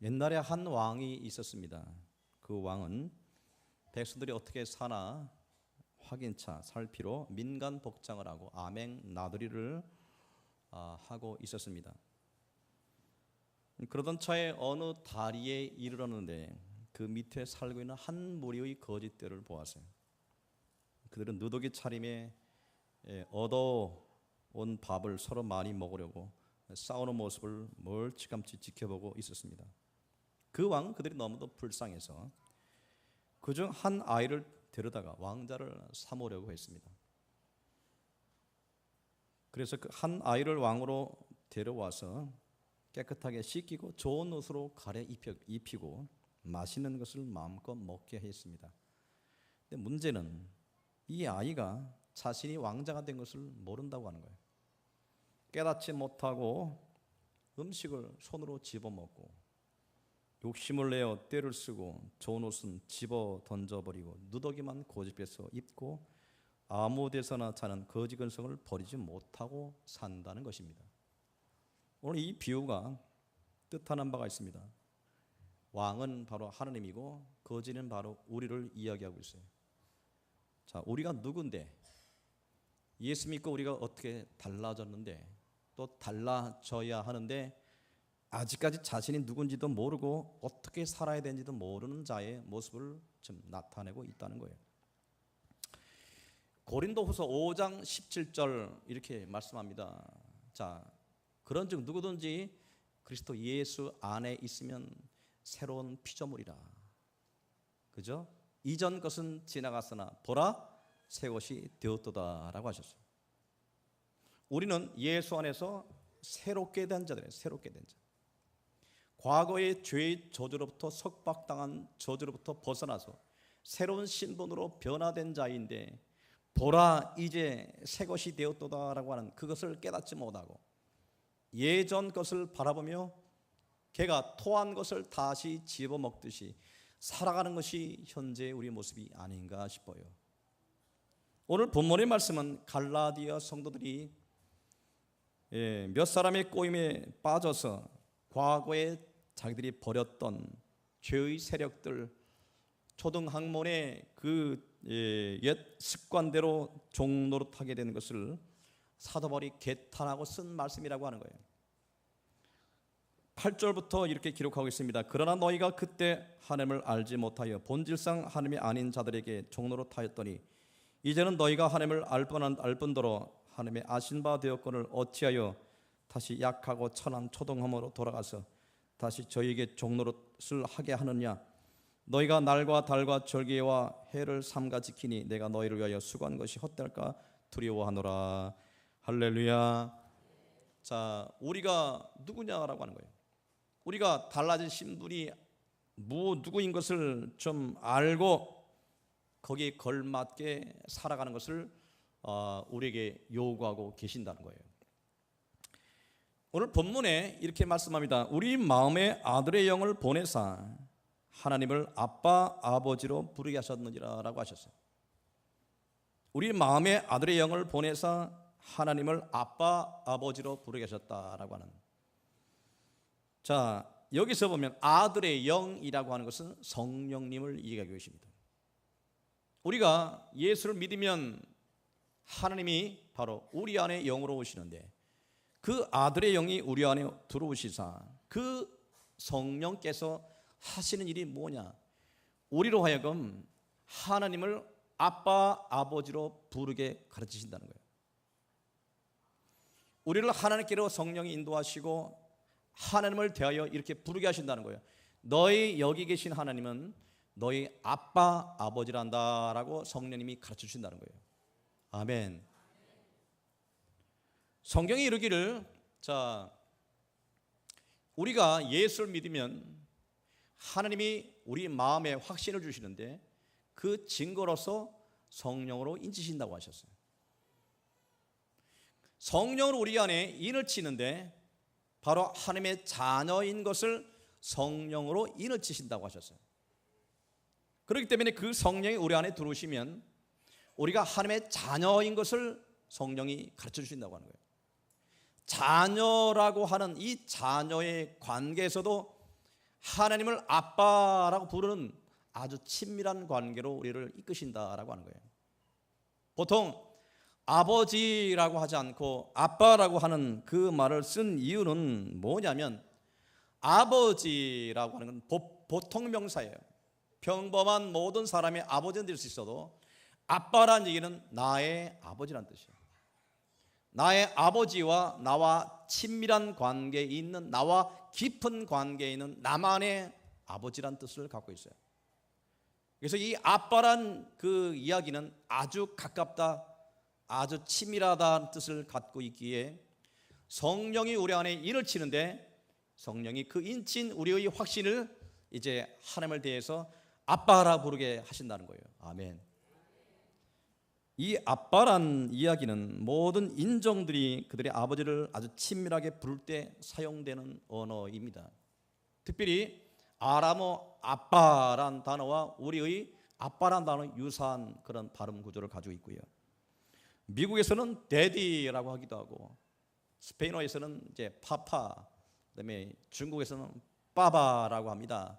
옛날에 한 왕이 있었습니다. 그 왕은 백성들이 어떻게 사나 확인차 살피러 민간 복장을 하고 암행 나들이를 하고 있었습니다. 그러던 차에 어느 다리에 이르렀는데 그 밑에 살고 있는 한 무리의 거짓들을 보았어요. 그들은 누더기 차림에 얻어온 밥을 서로 많이 먹으려고 싸우는 모습을 멀찌감치 지켜보고 있었습니다. 그 왕은 그들이 너무도 불쌍해서 그중 한 아이를 데려다가 왕자를 삼으려고 했습니다. 그래서 그 한 아이를 왕으로 데려와서 깨끗하게 씻기고 좋은 옷으로 갈아 입히고 맛있는 것을 마음껏 먹게 했습니다. 근데 문제는 이 아이가 자신이 왕자가 된 것을 모른다고 하는 거예요. 깨닫지 못하고 음식을 손으로 집어먹고 욕심을 내어 떼를 쓰고 좋은 옷은 집어 던져버리고 누더기만 고집해서 입고 아무 데서나 자는 거지 근성을 버리지 못하고 산다는 것입니다. 오늘 이 비유가 뜻하는 바가 있습니다. 왕은 바로 하나님이고 거지는 바로 우리를 이야기하고 있어요. 자, 우리가 누군데, 예수 믿고 우리가 어떻게 달라졌는데, 또 달라져야 하는데 아직까지 자신이 누군지도 모르고 어떻게 살아야 되는지도 모르는 자의 모습을 좀 나타내고 있다는 거예요. 고린도후서 5장 17절 이렇게 말씀합니다. 자, 그런즉 누구든지 그리스도 예수 안에 있으면 새로운 피조물이라. 그죠? 이전 것은 지나갔으나 보라 새 것이 되었도다라고 하셨어요. 우리는 예수 안에서 새롭게 된 자들이에요. 새롭게 된 자. 과거의 죄의 저주로부터 석박당한 저주로부터 벗어나서 새로운 신분으로 변화된 자인데 보라 이제 새 것이 되었도다라고 하는 그것을 깨닫지 못하고 예전 것을 바라보며 개가 토한 것을 다시 집어먹듯이 살아가는 것이 현재의 우리의 모습이 아닌가 싶어요. 오늘 본문의 말씀은 갈라디아 성도들이 몇 사람의 꼬임에 빠져서 과거에 자기들이 버렸던 죄의 세력들, 초등학문의 그 옛 습관대로 종노릇하게 되는 것을 사도 바울이 개탄하고 쓴 말씀이라고 하는 거예요. 8절부터 이렇게 기록하고 있습니다. 그러나 너희가 그때 하나님을 알지 못하여 본질상 하나님이 아닌 자들에게 종노릇하였더니 이제는 너희가 하나님을 알 뿐더러 하나님의 아신 바 되었거늘 어찌하여 다시 약하고 천한 초등함으로 돌아가서 다시 저희에게 종노릇을 하게 하느냐. 너희가 날과 달과 절기와 해를 삼가 지키니 내가 너희를 위하여 수고한 것이 헛될까 두려워하노라. 할렐루야. 자, 우리가 누구냐라고 하는 거예요. 우리가 달라진 신분이 누구인 것을 좀 알고 거기에 걸맞게 살아가는 것을 우리에게 요구하고 계신다는 거예요. 오늘 본문에 이렇게 말씀합니다. 우리 마음에 아들의 영을 보내사 하나님을 아빠 아버지로 부르게 하셨느니라 라고 하셨어요. 우리 마음에 아들의 영을 보내사 하나님을 아빠 아버지로 부르게 하셨다라고 하는. 자, 여기서 보면 아들의 영이라고 하는 것은 성령님을 얘기하고 계십니다. 우리가 예수를 믿으면 하나님이 바로 우리 안에 영으로 오시는데 그 아들의 영이 우리 안에 들어오시사 그 성령께서 하시는 일이 뭐냐? 우리로 하여금 하나님을 아빠 아버지로 부르게 가르치신다는 거예요. 우리를 하나님께로 성령이 인도하시고 하나님을 대하여 이렇게 부르게 하신다는 거예요. 너희 여기 계신 하나님은 너희 아빠 아버지란다라고 성령님이 가르쳐 주신다는 거예요. 아멘. 성경이 이르기를, 자, 우리가 예수를 믿으면 하나님이 우리 마음에 확신을 주시는데 그 증거로서 성령으로 인치신다고 하셨어요. 성령으로 우리 안에 인을 치는데 바로 하나님의 자녀인 것을 성령으로 인을 치신다고 하셨어요. 그렇기 때문에 그 성령이 우리 안에 들어오시면 우리가 하나님의 자녀인 것을 성령이 가르쳐 주신다고 하는 거예요. 자녀라고 하는 이 자녀의 관계에서도 하나님을 아빠라고 부르는 아주 친밀한 관계로 우리를 이끄신다라고 하는 거예요. 보통 아버지라고 하지 않고 아빠라고 하는 그 말을 쓴 이유는 뭐냐면, 아버지라고 하는 건 보통 명사예요. 평범한 모든 사람의 아버지는 될 수 있어도 아빠라는 얘기는 나의 아버지란 뜻이에요. 나의 아버지와 나와 친밀한 관계에 있는, 나와 깊은 관계에 있는 나만의 아버지란 뜻을 갖고 있어요. 그래서 이 아빠란 그 이야기는 아주 가깝다, 아주 친밀하다는 뜻을 갖고 있기에 성령이 우리 안에 인을 치는데, 성령이 그 인친 우리의 확신을 이제 하나님을 대해서 아빠라 부르게 하신다는 거예요. 아멘. 이 아빠란 이야기는 모든 인종들이 그들의 아버지를 아주 친밀하게 부를 때 사용되는 언어입니다. 특별히 아람어 아빠란 단어와 우리의 아빠란 단어 유사한 그런 발음 구조를 가지고 있고요. 미국에서는 데디라고 하기도 하고, 스페인어에서는 이제 파파, 그다음에 중국에서는 빠바라고 합니다.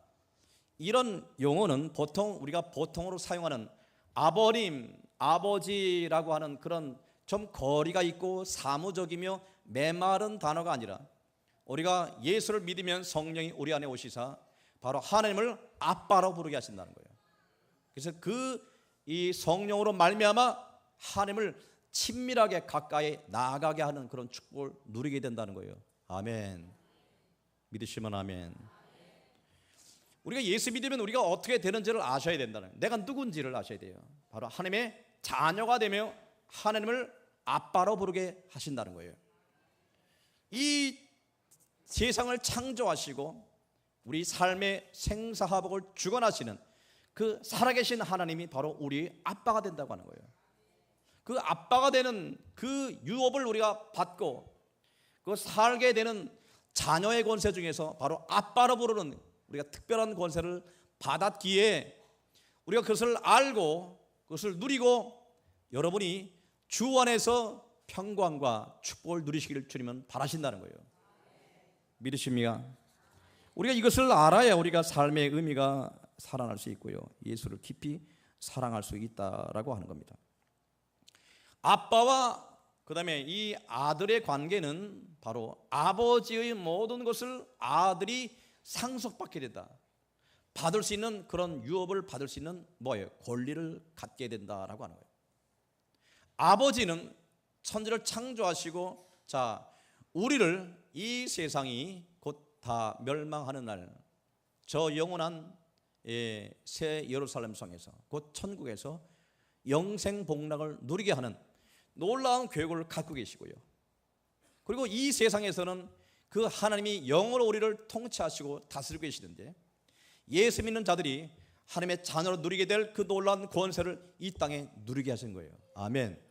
이런 용어는 보통 우리가 보통으로 사용하는 아버님, 아버지라고 하는 그런 좀 거리가 있고 사무적이며 메마른 단어가 아니라, 우리가 예수를 믿으면 성령이 우리 안에 오시사 바로 하나님을 아빠라고 부르게 하신다는 거예요. 그래서 이 성령으로 말미암아 하나님을 친밀하게 가까이 나아가게 하는 그런 축복을 누리게 된다는 거예요. 아멘. 믿으시면 아멘. 우리가 예수 믿으면 우리가 어떻게 되는지를 아셔야 된다는 거예요. 내가 누군지를 아셔야 돼요. 바로 하나님의 자녀가 되며 하나님을 아빠로 부르게 하신다는 거예요. 이 세상을 창조하시고 우리 삶의 생사화복을 주관하시는 그 살아계신 하나님이 바로 우리 아빠가 된다고 하는 거예요. 그 아빠가 되는 그 유업을 우리가 받고 그 살게 되는 자녀의 권세 중에서 바로 아빠로 부르는 우리가 특별한 권세를 받았기에 우리가 그것을 알고 그것을 누리고 여러분이 주 안에서 평강과 축복을 누리시기를 주님은 바라신다는 거예요. 믿으십니까? 우리가 이것을 알아야 우리가 삶의 의미가 살아날 수 있고요, 예수를 깊이 사랑할 수 있다라고 하는 겁니다. 아빠와 그 다음에 이 아들의 관계는 바로 아버지의 모든 것을 아들이 상속받게 된다, 받을 수 있는 그런 유업을 받을 수 있는 뭐예요? 권리를 갖게 된다라고 하는 거예요. 아버지는 천지를 창조하시고, 자, 우리를 이 세상이 곧 다 멸망하는 날, 저 영원한 새 예루살렘 성에서 곧 천국에서 영생 복락을 누리게 하는 놀라운 계획을 갖고 계시고요. 그리고 이 세상에서는 그 하나님이 영으로 우리를 통치하시고 다스리고 계시는데, 예수 믿는 자들이 하나님의 자녀로 누리게 될 그 놀라운 권세를 이 땅에 누리게 하신 거예요. 아멘.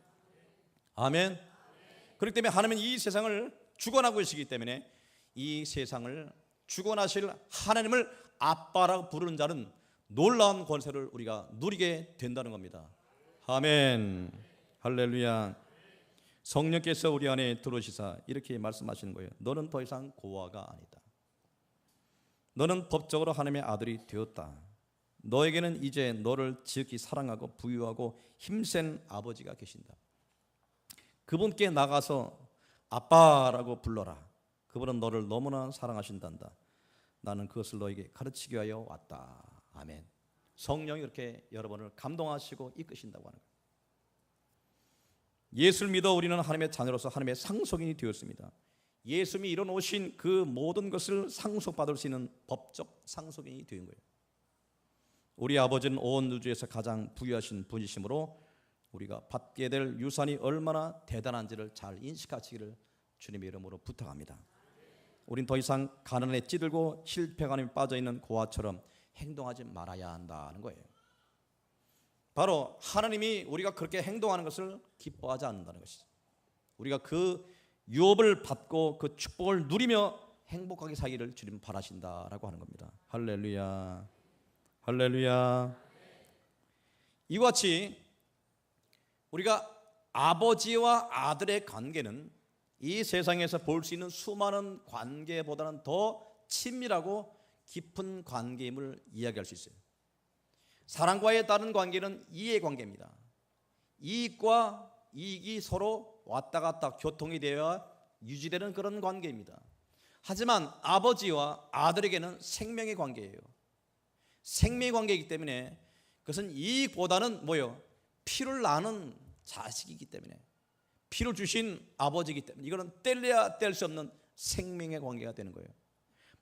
아멘. 그렇기 때문에 하나님은 이 세상을 주관하고 계시기 때문에 이 세상을 주관하실 하나님을 아빠라고 부르는 자는 놀라운 권세를 우리가 누리게 된다는 겁니다. 아멘. 할렐루야. 성령께서 우리 안에 들어오시사 이렇게 말씀하시는 거예요. 너는 더 이상 고아가 아니다. 너는 법적으로 하나님의 아들이 되었다. 너에게는 이제 너를 지극히 사랑하고 부유하고 힘센 아버지가 계신다. 그분께 나가서 아빠라고 불러라. 그분은 너를 너무나 사랑하신단다. 나는 그것을 너에게 가르치기 위하여 왔다. 아멘. 성령이 이렇게 여러분을 감동하시고 이끄신다고 하는 거예요. 예수를 믿어 우리는 하나님의 자녀로서 하나님의 상속인이 되었습니다. 예수님이 이뤄놓으신 그 모든 것을 상속받을 수 있는 법적 상속인이 된 거예요. 우리 아버지는 온 우주에서 가장 부유하신 분이시므로 우리가 받게 될 유산이 얼마나 대단한지를 잘 인식하시기를 주님의 이름으로 부탁합니다. 우린 더 이상 가난에 찌들고 실패감에 빠져있는 고아처럼 행동하지 말아야 한다는 거예요. 바로 하나님이 우리가 그렇게 행동하는 것을 기뻐하지 않는다는 것이죠. 우리가 그 유업을 받고 그 축복을 누리며 행복하게 살기를 주님 바라신다라고 하는 겁니다. 할렐루야. 할렐루야. 이와 같이 우리가 아버지와 아들의 관계는 이 세상에서 볼 수 있는 수많은 관계보다는 더 친밀하고 깊은 관계임을 이야기할 수 있어요. 사랑과의 다른 관계는 이해관계입니다. 이익과 이익이 서로 왔다 갔다 교통이 되어야 유지되는 그런 관계입니다. 하지만 아버지와 아들에게는 생명의 관계예요. 생명의 관계이기 때문에 그것은 이익보다는 뭐요? 피를 나는 자식이기 때문에, 피를 주신 아버지이기 때문에 이거는 뗄래야 뗄 수 없는 생명의 관계가 되는 거예요.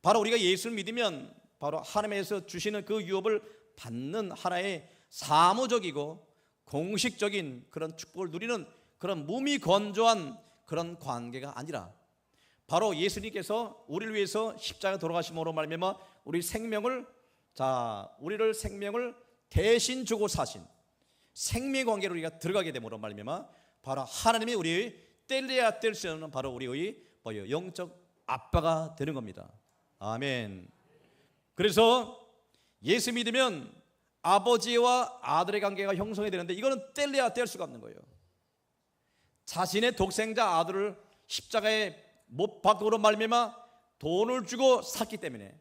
바로 우리가 예수를 믿으면 바로 하나님에서 주시는 그 유업을 받는 하나의 사무적이고 공식적인 그런 축복을 누리는 그런 몸이 건조한 그런 관계가 아니라, 바로 예수님께서 우리를 위해서 십자가에 돌아가심으로 말미암아 우리를 생명을 대신 주고 사신 생명의 관계로 우리가 들어가게 됨으로 말미암아 바로 하나님이 우리의 뗄래야 뗄 수 없는 바로 우리의 영적 아빠가 되는 겁니다. 아멘. 그래서 예수 믿으면 아버지와 아들의 관계가 형성이 되는데 이거는 뗄래야 뗄 수가 없는 거예요. 자신의 독생자 아들을 십자가에 못 박으로 말미암아 돈을 주고 샀기 때문에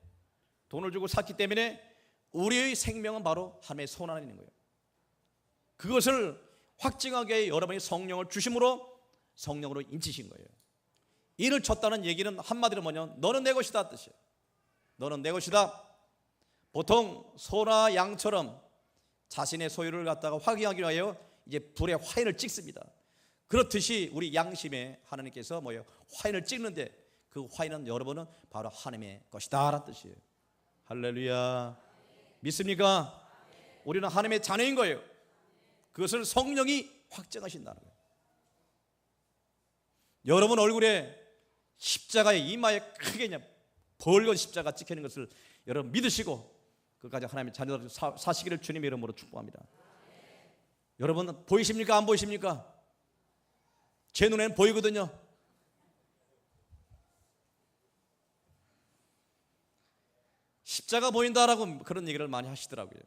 우리의 생명은 바로 하나님의 손 안에 있는 거예요. 그것을 확증하게 여러분이 성령을 주심으로 성령으로 인치신 거예요. 이를 쳤다는 얘기는 한마디로 뭐냐, 너는 내 것이다 뜻이에요. 너는 내 것이다. 보통 소나 양처럼 자신의 소유를 갖다가 확인하기 위하여 이제 불에 화인을 찍습니다. 그렇듯이 우리 양심에 하나님께서 화인을 찍는데 그 화인은 여러분은 바로 하나님의 것이다 라는 뜻이에요. 할렐루야. 믿습니까? 우리는 하나님의 자녀인 거예요. 그것을 성령이 확증하신다는 거예요. 여러분 얼굴에 십자가의 이마에 크게 벌건 십자가 찍혀 있는 것을 여러분 믿으시고 그까지 하나님의 자녀들 사시기를 주님의 이름으로 축복합니다. 여러분 보이십니까? 안 보이십니까? 제 눈에는 보이거든요. 십자가 보인다라고 그런 얘기를 많이 하시더라고요.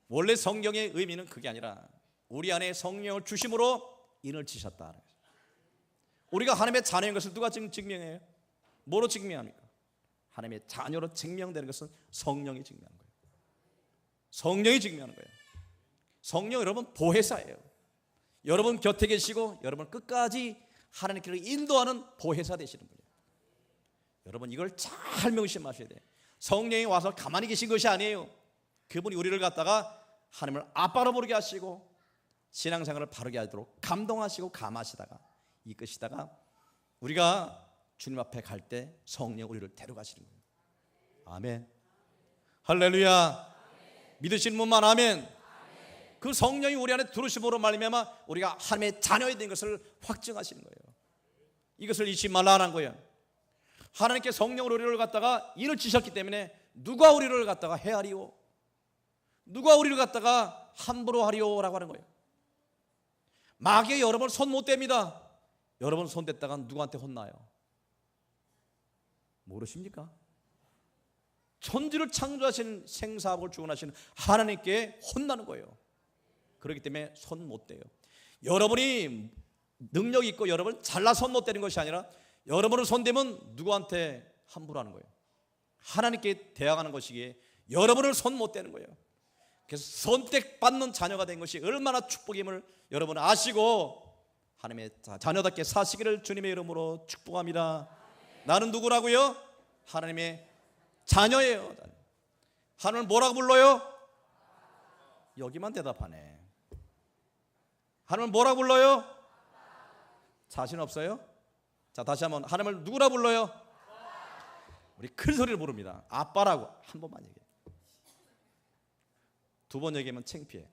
원래 성경의 의미는 그게 아니라 우리 안에 성령을 주심으로 인을 치셨다. 우리가 하나님의 자녀인 것을 누가 증명해요? 뭐로 증명합니까? 하나님의 자녀로 증명되는 것은 성령이 증명하는 거예요. 성령이 증명하는 거예요. 성령 여러분 보혜사예요. 여러분 곁에 계시고 여러분 끝까지 하나님께로 인도하는 보혜사 되시는 분이에요. 여러분 이걸 잘 명심하셔야 돼요. 성령이 와서 가만히 계신 것이 아니에요. 그분이 우리를 갖다가 하나님을 아빠로 부르게 하시고 신앙생활을 바르게 하도록 감동하시고 감하시다가 이끄시다가 우리가 주님 앞에 갈 때 성령 우리를 데려가시는 거예요. 아멘. 할렐루야. 믿으시는 분만 아멘. 그 성령이 우리 안에 들어오심으로 말미암아 우리가 하나님의 자녀이 된 것을 확증하시는 거예요. 이것을 잊지 말라는 거예요. 하나님께 성령으로 우리를 갖다가 인을 치셨기 때문에 누가 우리를 갖다가 해하리오, 누가 우리를 갖다가 함부로 하리오라고 하는 거예요. 마귀에 여러분 손 못 댑니다. 여러분 손 댔다가 누구한테 혼나요? 모르십니까? 천지를 창조하신 생사하고 주관하시는 하나님께 혼나는 거예요. 그렇기 때문에 손 못 대요. 여러분이 능력 있고 여러분 잘나 손 못 대는 것이 아니라 여러분을 손대면 누구한테 함부로 하는 거예요? 하나님께 대항하는 것이기에 여러분을 손 못 대는 거예요. 그래서 선택받는 자녀가 된 것이 얼마나 축복임을 여러분 아시고 하나님의 자녀답게 사시기를 주님의 이름으로 축복합니다. 나는 누구라고요? 하나님의 자녀예요. 하나님을 뭐라고 불러요? 여기만 대답하네. 하나님을 뭐라고 불러요? 자신 없어요? 자 다시 한번 하나님을 누구라 불러요? 우리 큰 소리를 부릅니다. 아빠라고 한 번만 얘기해. 두 번 얘기하면 창피해.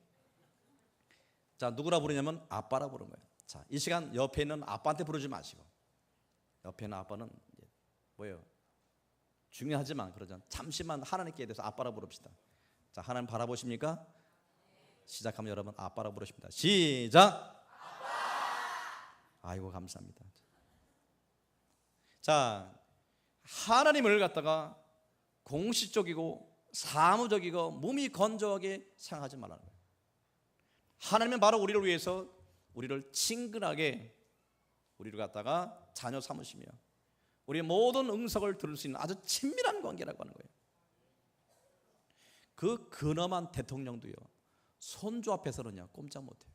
자 누구라 부르냐면 아빠라 부르는 거예요. 자 이 시간 옆에 있는 아빠한테 부르지 마시고 옆에 있는 아빠는 뭐예요? 중요하지만 그러잖아. 잠시만 하나님께 대해서 아빠라 부릅시다. 자 하나님 바라보십니까? 시작하면 여러분 아빠라 부르십니다. 시작. 아빠. 아이고 감사합니다. 자 하나님을 갖다가 공식적이고 사무적이고 몸이 건조하게 생각하지 말라는 거예요. 하나님은 바로 우리를 위해서 우리를 친근하게 우리를 갖다가 자녀 삼으시며 우리의 모든 응석을 들을 수 있는 아주 친밀한 관계라고 하는 거예요. 그 근엄한 대통령도요, 손주 앞에서는요 꼼짝 못해요.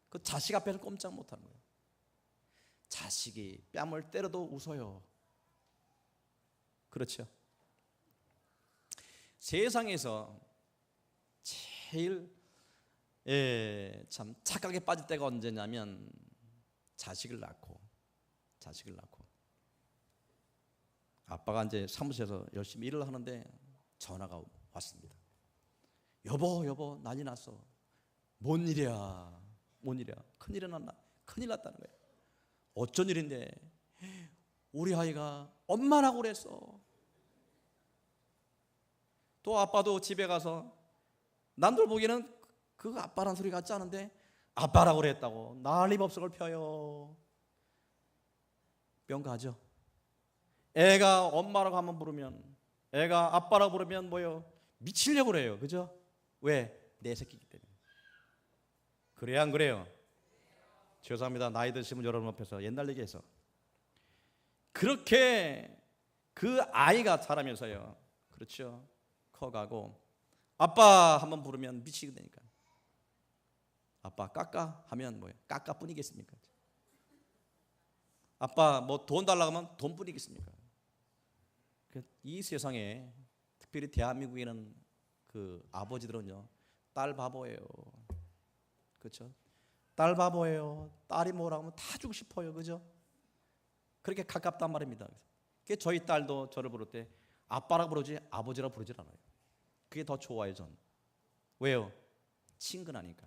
그 자식 앞에서는 꼼짝 못하는 거예요. 자식이 뺨을 때려도 웃어요. 그렇죠? 세상에서 제일 참 착각에 빠질 때가 언제냐면 자식을 낳고 아빠가 이제 사무실에서 열심히 일을 하는데 전화가 왔습니다. 여보 난리 났어. 뭔 일이야. 큰일이 났다는 거예요. 어쩐 일인데? 우리 아이가 엄마라고 그랬어. 또 아빠도 집에 가서 남들 보기에는 그 아빠란 소리 같지 않은데 아빠라고 그랬다고 난리법석을 펴요. 뿅 가죠. 애가 엄마라고 한번 부르면, 애가 아빠라고 부르면 뭐요? 미치려고 그래요. 그죠? 왜? 내 새끼이기 때문에. 그래야 안 그래요? 죄송합니다. 나이 드시면 여러분 앞에서 옛날 얘기해서. 그렇게 그 아이가 자라면서요, 그렇죠, 커가고 아빠 한번 부르면 미치게 되니까. 아빠 까까 하면 뭐예요? 까까뿐이겠습니까? 아빠 뭐 돈 달라고 하면 돈뿐이겠습니까? 이 세상에 특별히 대한민국에는 그 아버지들은요 딸 바보예요. 그렇죠? 딸 바보예요. 딸이 뭐라고 하면 다 주고 싶어요. 그죠? 그렇게 가깝단 말입니다. 그래서 저희 딸도 저를 부를 때 아빠라고 부르지 아버지라고 부르질 않아요. 그게 더 좋아요. 전. 왜요? 친근하니까.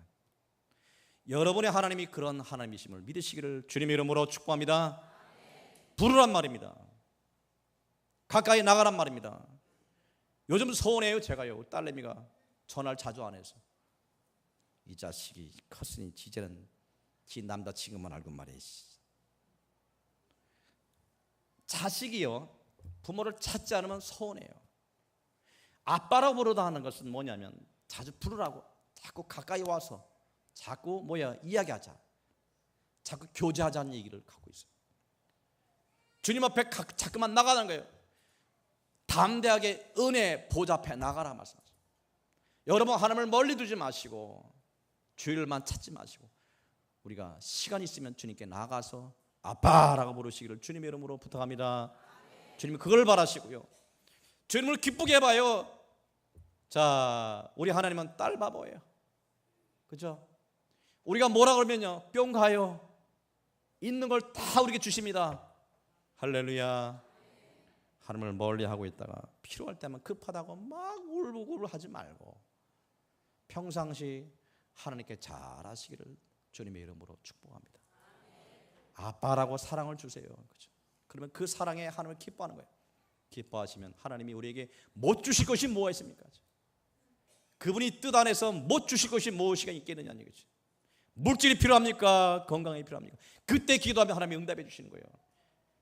여러분의 하나님이 그런 하나님이심을 믿으시기를 주님의 이름으로 축복합니다. 부르란 말입니다. 가까이 나가란 말입니다. 요즘 서운해요. 제가요, 딸내미가 전화를 자주 안 해서. 이 자식이 컸으니 이제는 지 남자친구만 알고 말이야. 자식이요 부모를 찾지 않으면 서운해요. 아빠라고 부르다 하는 것은 뭐냐면 자주 부르라고, 자꾸 가까이 와서 자꾸 이야기하자, 자꾸 교제하자는 얘기를 갖고 있어요. 주님 앞에 자꾸만 나가는 거예요. 담대하게 은혜 보좌 앞에 나가라 말씀하세요. 여러분, 하나님을 멀리 두지 마시고 주일만 찾지 마시고 우리가 시간 있으면 주님께 나가서 아빠라고 부르시기를 주님의 이름으로 부탁합니다. 주님이 그걸 바라시고요, 주님을 기쁘게 해봐요. 자, 우리 하나님은 딸 바보예요. 그죠? 우리가 뭐라 그러면요 뿅 가요. 있는 걸 다 우리에게 주십니다. 할렐루야. 하나님을 멀리하고 있다가 필요할 때만 급하다고 막 울부짖 하지 말고 평상시 하나님께 잘하시기를 주님의 이름으로 축복합니다. 아빠라고 사랑을 주세요. 그렇죠? 그러면 그 사랑에 하나님을 기뻐하는 거예요. 기뻐하시면 하나님이 우리에게 못 주실 것이 뭐가 있습니까? 그분이 뜻 안에서 못 주실 것이 무엇이 있겠느냐는 얘기죠. 물질이 필요합니까? 건강이 필요합니까? 그때 기도하면 하나님이 응답해 주시는 거예요.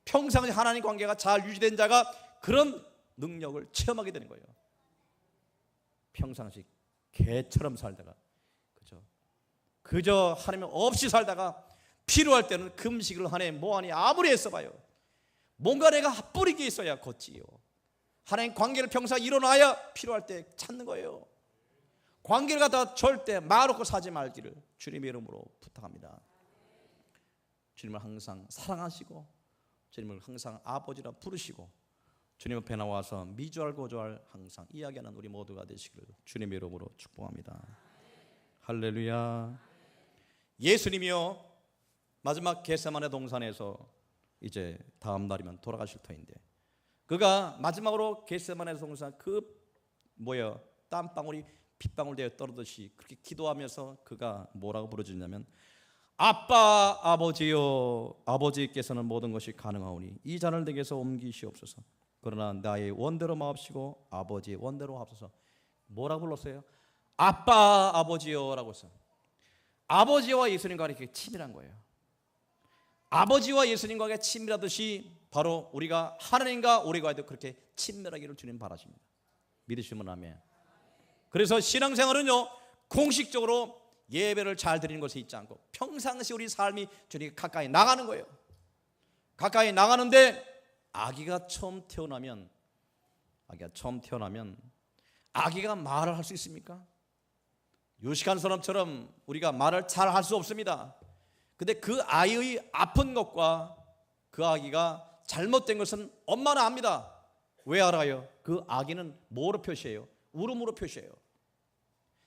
평상시 하나님 관계가 잘 유지된 자가 그런 능력을 체험하게 되는 거예요. 평상시 개처럼 살다가, 그저 하나님 없이 살다가 필요할 때는 금식을 하네 뭐하니 아무리 애써봐요. 뭔가 내가 뿌리게 있어야 걷지요. 하나님 관계를 평생 일어나야 필요할 때 찾는 거예요. 관계를 갖다 절대 마놓고 사지 말기를 주님의 이름으로 부탁합니다. 주님을 항상 사랑하시고 주님을 항상 아버지라 부르시고 주님 앞에 나와서 미주알 고주알 항상 이야기하는 우리 모두가 되시기를 주님의 이름으로 축복합니다. 할렐루야. 예수님이요 마지막 겟세마네 동산에서 이제 다음 날이면 돌아가실 터인데, 그가 마지막으로 겟세마네 동산 땀방울이 빗방울 되어 떨어듯이 그렇게 기도하면서 그가 뭐라고 부르짖냐면 아빠 아버지요, 아버지께서는 모든 것이 가능하오니 이 잔을 내게서 옮기시옵소서. 그러나 나의 원대로 마옵시고 아버지의 원대로 하옵소서. 뭐라고 불렀어요? 아빠 아버지요 라고 했어요. 아버지와 예수님과 이렇게 친밀한 거예요. 아버지와 예수님과 친밀하듯이 바로 우리가 하나님과 우리과도 그렇게 친밀하기를 주님 바라십니다. 믿으시면 아멘. 그래서 신앙생활은요 공식적으로 예배를 잘 드리는 것에 있지 않고 평상시 우리 삶이 주님 가까이 나가는 거예요. 가까이 나가는데 아기가 처음 태어나면 아기가 말을 할 수 있습니까? 유식한 사람처럼 우리가 말을 잘 할 수 없습니다. 근데 그 아이의 아픈 것과 그 아기가 잘못된 것은 엄마는 압니다. 왜 알아요? 그 아기는 뭐로 표시해요? 울음으로 표시해요.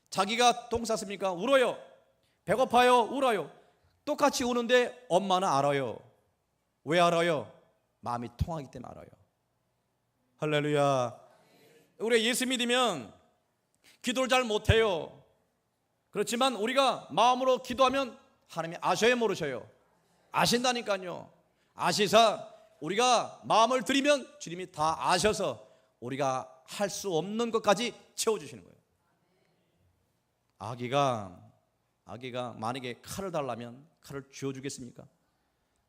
자기가 똥 쌌습니까? 울어요. 배고파요? 울어요. 똑같이 우는데 엄마는 알아요. 왜 알아요? 마음이 통하기 때문에 알아요. 할렐루야. 우리 예수 믿으면 기도를 잘 못해요. 그렇지만 우리가 마음으로 기도하면 하나님이 아셔요, 모르셔요? 아신다니까요. 아시사 우리가 마음을 들이면 주님이 다 아셔서 우리가 할 수 없는 것까지 채워주시는 거예요. 아기가 만약에 칼을 달라면 칼을 쥐어주겠습니까?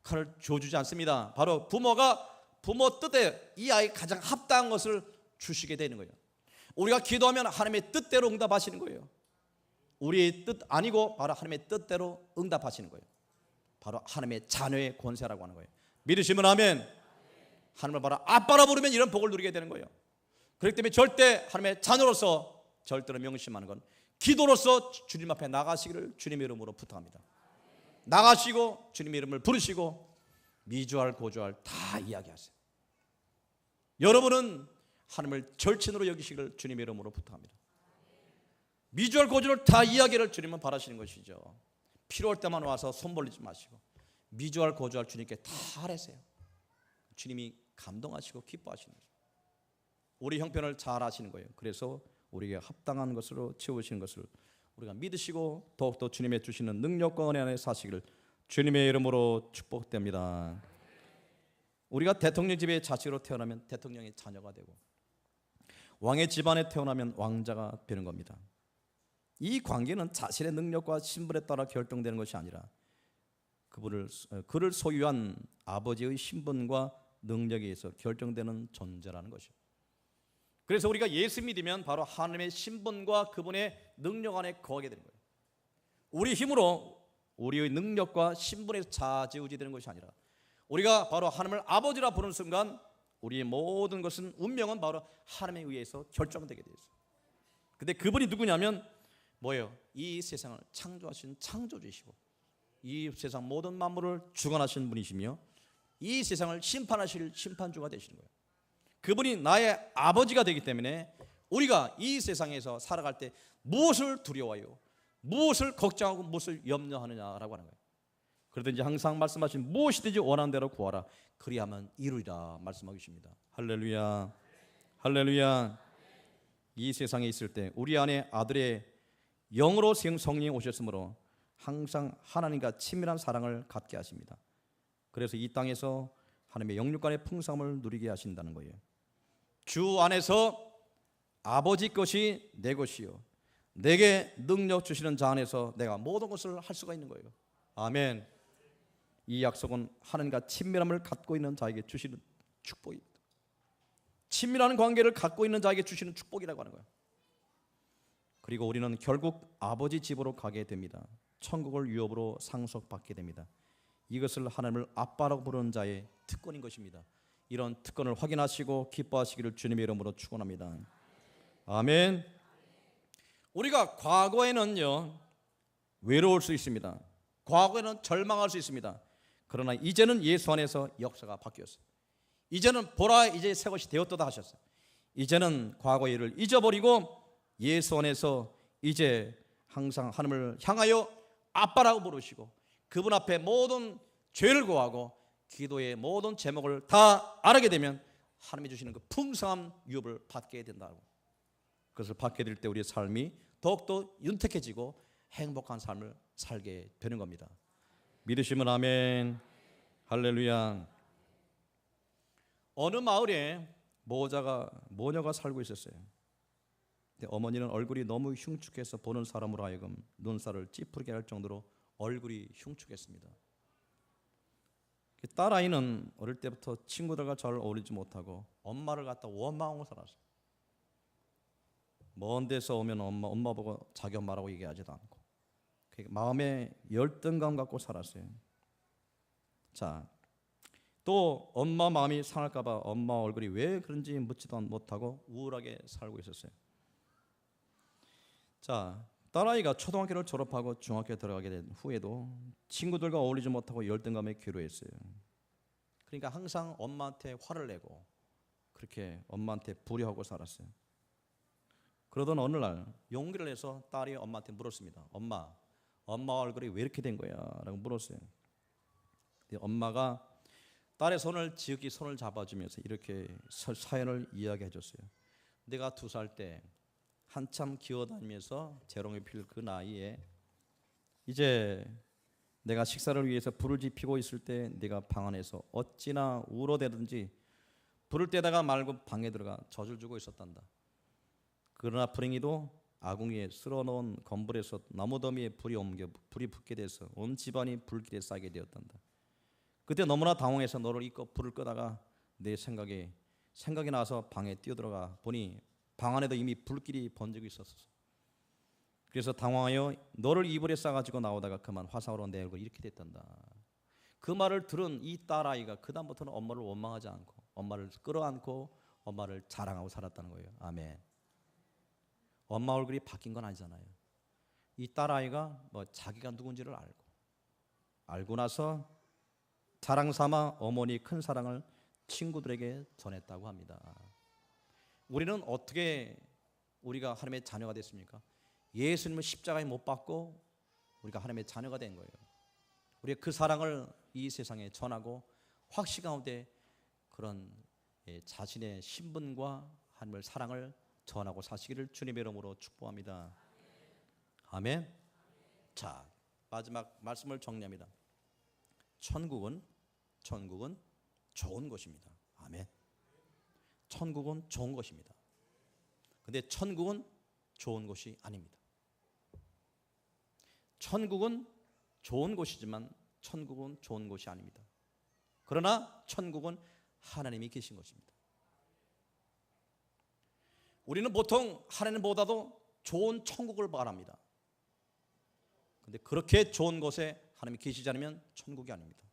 칼을 쥐어주지 않습니다. 바로 부모가 부모 뜻에 이 아이가 가장 합당한 것을 주시게 되는 거예요. 우리가 기도하면 하나님의 뜻대로 응답하시는 거예요. 우리의 뜻 아니고 바로 하나님의 뜻대로 응답하시는 거예요. 바로 하나님의 자녀의 권세라고 하는 거예요. 믿으시면 아멘. 하나님을 바로 아빠라 부르면 이런 복을 누리게 되는 거예요. 그렇기 때문에 절대 하나님의 자녀로서 절대로 명심하는 건 기도로서 주님 앞에 나가시기를 주님의 이름으로 부탁합니다. 나가시고 주님의 이름을 부르시고 미주알 고주알 다 이야기하세요. 여러분은 하나님을 절친으로 여기시기를 주님의 이름으로 부탁합니다. 미주알 고주알 다 이야기를 주님은 바라시는 것이죠. 필요할 때만 와서 손 벌리지 마시고 미주알 고주알 주님께 다 하래세요. 주님이 감동하시고 기뻐하시는 거죠. 우리 형편을 잘 아시는 거예요. 그래서 우리에게 합당한 것으로 채우시는 것을 우리가 믿으시고 더욱더 주님의 주시는 능력과 은혜 안에 사시기를 주님의 이름으로 축복됩니다. 우리가 대통령 집의 자식으로 태어나면 대통령의 자녀가 되고 왕의 집안에 태어나면 왕자가 되는 겁니다. 이 관계는 자신의 능력과 신분에 따라 결정되는 것이 아니라 그를 소유한 아버지의 신분과 능력에 의해서 결정되는 존재라는 것이죠. 그래서 우리가 예수 믿으면 바로 하나님의 신분과 그분의 능력 안에 거하게 되는 거예요. 우리 힘으로 우리의 능력과 신분에서 좌지우지되는 것이 아니라 우리가 바로 하나님을 아버지라 부르는 순간 우리의 모든 것은 운명은 바로 하나님에 의해서 결정되게 되어 있어요. 근데 그분이 누구냐면 뭐예요? 이 세상을 창조하신 창조주이시고 이 세상 모든 만물을 주관하신 분이시며 이 세상을 심판하실 심판주가 되시는 거예요. 그분이 나의 아버지가 되기 때문에 우리가 이 세상에서 살아갈 때 무엇을 두려워요? 무엇을 걱정하고 무엇을 염려하느냐라고 하는 거예요. 그러든지 항상 말씀하신 무엇이든지 원하는 대로 구하라 그리하면 이루리라 말씀하고 계십니다. 할렐루야. 할렐루야. 이 세상에 있을 때 우리 안에 아들의 영으로 성령이 오셨으므로 항상 하나님과 친밀한 사랑을 갖게 하십니다. 그래서 이 땅에서 하나님의 영육간의 풍성함을 누리게 하신다는 거예요. 주 안에서 아버지 것이 내 것이요 내게 능력 주시는 자 안에서 내가 모든 것을 할 수가 있는 거예요. 아멘. 이 약속은 하나님과 친밀함을 갖고 있는 자에게 주시는 축복입니다. 친밀한 관계를 갖고 있는 자에게 주시는 축복이라고 하는 거예요. 그리고 우리는 결국 아버지 집으로 가게 됩니다. 천국을 유업으로 상속받게 됩니다. 이것을 하나님을 아빠라고 부르는 자의 특권인 것입니다. 이런 특권을 확인하시고 기뻐하시기를 주님의 이름으로 축원합니다. 아멘. 우리가 과거에는요 외로울 수 있습니다. 과거에는 절망할 수 있습니다. 그러나 이제는 예수 안에서 역사가 바뀌었어요. 이제는 보라 이제 새 것이 되었도다 하셨어요. 이제는 과거의 일을 잊어버리고 예수 안에서 이제 항상 하나님을 향하여 아빠라고 부르시고 그분 앞에 모든 죄를 고하고 기도의 모든 제목을 다 알게 되면 하나님이 주시는 그 풍성한 유업을 받게 된다고. 그것을 받게 될 때 우리의 삶이 더욱더 윤택해지고 행복한 삶을 살게 되는 겁니다. 믿으시면 아멘. 할렐루야. 어느 마을에 모녀가 살고 있었어요. 근데 어머니는 얼굴이 너무 흉측해서 보는 사람으로 하여금 눈살을 찌푸리게 할 정도로 얼굴이 흉측했습니다. 딸아이는 어릴 때부터 친구들과 잘 어울리지 못하고 엄마를 갖다 원망하고 살았어요. 먼 데서 오면 엄마 보고 자기 엄마라고 얘기하지도 않고 마음에 열등감 갖고 살았어요. 자, 또 엄마 마음이 상할까 봐 엄마 얼굴이 왜 그런지 묻지도 못하고 우울하게 살고 있었어요. 자, 딸아이가 초등학교를 졸업하고 중학교에 들어가게 된 후에도 친구들과 어울리지 못하고 열등감에 괴로했어요. 그러니까 항상 엄마한테 화를 내고 그렇게 엄마한테 불효하고 살았어요. 그러던 어느 날 용기를 내서 딸이 엄마한테 물었습니다. 엄마 얼굴이 왜 이렇게 된 거야? 라고 물었어요. 근데 엄마가 딸의 손을 지극히 손을 잡아주면서 이렇게 사연을 이야기해 줬어요. 내가 2살 때 한참 기어다니면서 재롱이 필 그 나이에 이제 내가 식사를 위해서 불을 지피고 있을 때 네가 방 안에서 어찌나 울어대든지 불을 떼다가 말고 방에 들어가 젖을 주고 있었단다. 그러나 불행히도 아궁이에 쓸어놓은 건불에서 나무더미에 불이 붙게 돼서 온 집안이 불길에 싸게 되었단다. 그때 너무나 당황해서 너를 잊고 불을 끄다가 내 생각이 나서 방에 뛰어들어가 보니 방 안에도 이미 불길이 번지고 있었어. 그래서 당황하여 너를 이불에 싸가지고 나오다가 그만 화상으로 내 얼굴이 이렇게 됐단다. 그 말을 들은 이 딸아이가 그 다음부터는 엄마를 원망하지 않고 엄마를 끌어안고 엄마를 자랑하고 살았다는 거예요. 아멘. 엄마 얼굴이 바뀐 건 아니잖아요. 이 딸아이가 자기가 누군지를 알고 나서 자랑 삼아 어머니 큰 사랑을 친구들에게 전했다고 합니다. 우리는 어떻게 우리가 하나님의 자녀가 됐습니까? 예수님을 십자가에 못 박고 우리가 하나님의 자녀가 된 거예요. 우리가 그 사랑을 이 세상에 전하고 확신 가운데 그런 자신의 신분과 하나님의 사랑을 전하고 사시기를 주님의 이름으로 축복합니다. 아멘. 자, 마지막 말씀을 정리합니다. 천국은 좋은 곳입니다. 아멘. 천국은 좋은 것입니다. 근데 천국은 좋은 곳이 아닙니다. 천국은 좋은 곳이지만 천국은 좋은 곳이 아닙니다. 그러나 천국은 하나님이 계신 것입니다. 우리는 보통 하나님보다도 좋은 천국을 바랍니다. 그런데 그렇게 좋은 곳에 하나님이 계시지 않으면 천국이 아닙니다.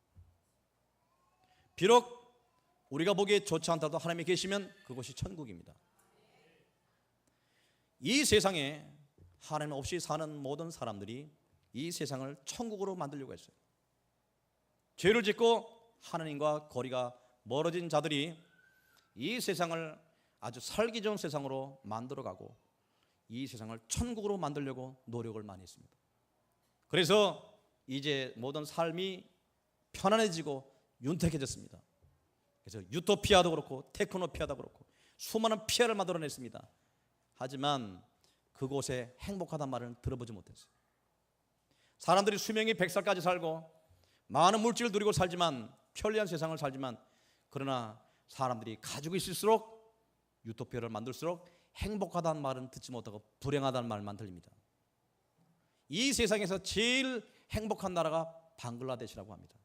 비록 우리가 보기에 좋지 않다도 하나님이 계시면 그곳이 천국입니다. 이 세상에 하나님 없이 사는 모든 사람들이 이 세상을 천국으로 만들려고 했어요. 죄를 짓고 하나님과 거리가 멀어진 자들이 이 세상을 아주 살기 좋은 세상으로 만들어가고 이 세상을 천국으로 만들려고 노력을 많이 했습니다. 그래서 이제 모든 삶이 편안해지고 윤택해졌습니다. 그래서 유토피아도 그렇고 테크노피아도 그렇고 수많은 피아를 만들어냈습니다. 하지만 그곳에 행복하단 말을 들어보지 못했어요. 사람들이 수명이 100살까지 살고 많은 물질을 누리고 살지만 편리한 세상을 살지만 그러나 사람들이 가지고 있을수록 유토피아를 만들수록 행복하다는 말은 듣지 못하고 불행하다는 말만 들립니다. 이 세상에서 제일 행복한 나라가 방글라데시라고 합니다.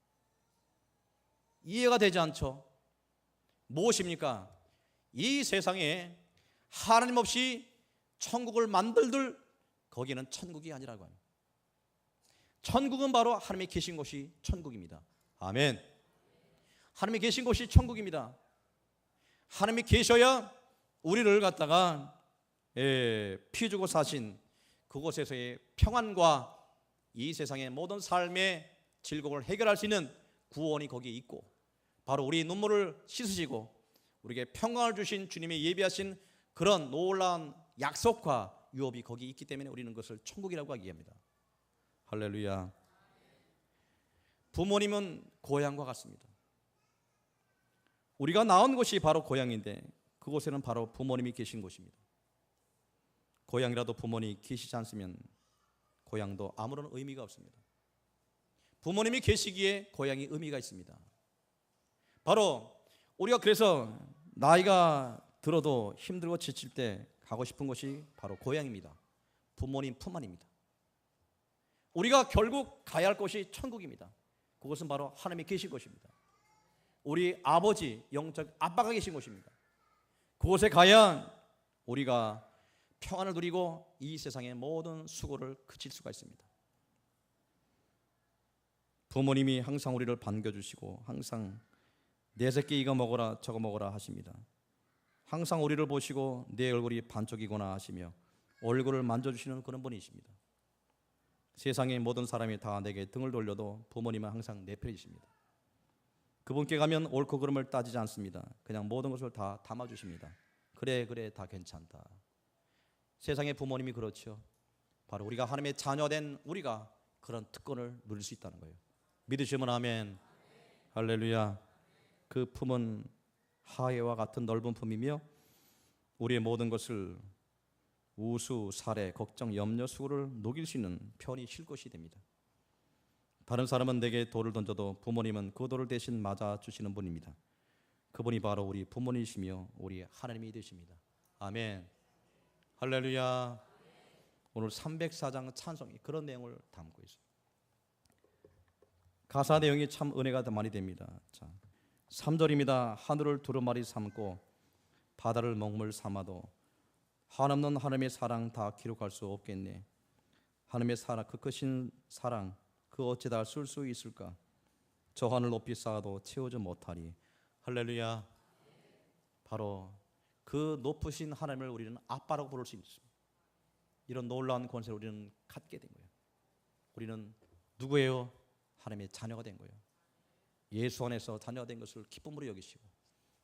이해가 되지 않죠? 무엇입니까? 이 세상에 하나님 없이 천국을 만들들 거기는 천국이 아니라고 합니다. 천국은 바로 하나님이 계신 곳이 천국입니다. 아멘. 하나님이 계신 곳이 천국입니다. 하나님이 계셔야 우리를 갖다가 피 주고 사신 그곳에서의 평안과 이 세상의 모든 삶의 즐거움을 해결할 수 있는 구원이 거기에 있고 바로 우리의 눈물을 씻으시고 우리에게 평강을 주신 주님이 예비하신 그런 놀라운 약속과 유업이 거기에 있기 때문에 우리는 그것을 천국이라고 얘기합니다. 할렐루야. 부모님은 고향과 같습니다. 우리가 나온 곳이 바로 고향인데 그곳에는 바로 부모님이 계신 곳입니다. 고향이라도 부모님이 계시지 않으면 고향도 아무런 의미가 없습니다. 부모님이 계시기에 고향이 의미가 있습니다. 바로 우리가 그래서 나이가 들어도 힘들고 지칠 때 가고 싶은 곳이 바로 고향입니다. 부모님 품 안입니다. 우리가 결국 가야 할 곳이 천국입니다. 그것은 바로 하나님이 계신 곳입니다. 우리 아버지 영적 아빠가 계신 곳입니다. 그곳에 가야 우리가 평안을 누리고 이 세상의 모든 수고를 그칠 수가 있습니다. 부모님이 항상 우리를 반겨주시고 항상 내 새끼 이거 먹어라 저거 먹어라 하십니다. 항상 우리를 보시고 내 얼굴이 반쪽이구나 하시며 얼굴을 만져주시는 그런 분이십니다. 세상의 모든 사람이 다 내게 등을 돌려도 부모님은 항상 내 편이십니다. 그분께 가면 옳고 그름을 따지지 않습니다. 그냥 모든 것을 다 담아주십니다. 그래 다 괜찮다. 세상의 부모님이 그렇죠. 바로 우리가 하나님의 자녀된 우리가 그런 특권을 누릴 수 있다는 거예요. 믿으시면 아멘. 할렐루야. 그 품은 하해와 같은 넓은 품이며 우리의 모든 것을 우수, 사례, 걱정, 염려, 수고를 녹일 수 있는 편히 쉴 것이 됩니다. 다른 사람은 내게 돌을 던져도 부모님은 그 돌을 대신 맞아주시는 분입니다. 그분이 바로 우리 부모님이시며 우리 하나님이 되십니다. 아멘. 할렐루야. 오늘 304장 찬송이 그런 내용을 담고 있어요. 가사 내용이 참 은혜가 많이 됩니다. 자, 3절입니다. 하늘을 두루마리 삼고 바다를 먹물 삼아도 한없는 하나님의 사랑 다 기록할 수 없겠네. 하나님의 사랑, 그 크신 사랑 그 어찌다 쓸 수 있을까? 저 하늘 높이 쌓아도 채우지 못하리. 할렐루야. 바로 그 높으신 하나님을 우리는 아빠라고 부를 수 있습니다. 이런 놀라운 권세를 우리는 갖게 된 거예요. 우리는 누구예요? 하나님의 자녀가 된 거예요. 예수 안에서 자녀가 된 것을 기쁨으로 여기시고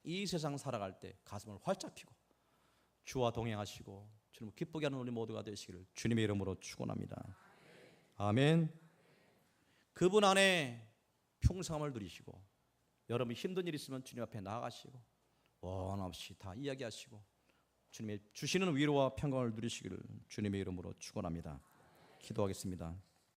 이 세상 살아갈 때 가슴을 활짝 펴고 주와 동행하시고 주님을 기쁘게 하는 우리 모두가 되시기를 주님의 이름으로 축원합니다. 아멘. 그분 안에 평생함을 누리시고 여러분 힘든 일 있으면 주님 앞에 나아가시고 원 없이 다 이야기하시고 주님의 주시는 위로와 평강을 누리시기를 주님의 이름으로 축원합니다. 기도하겠습니다.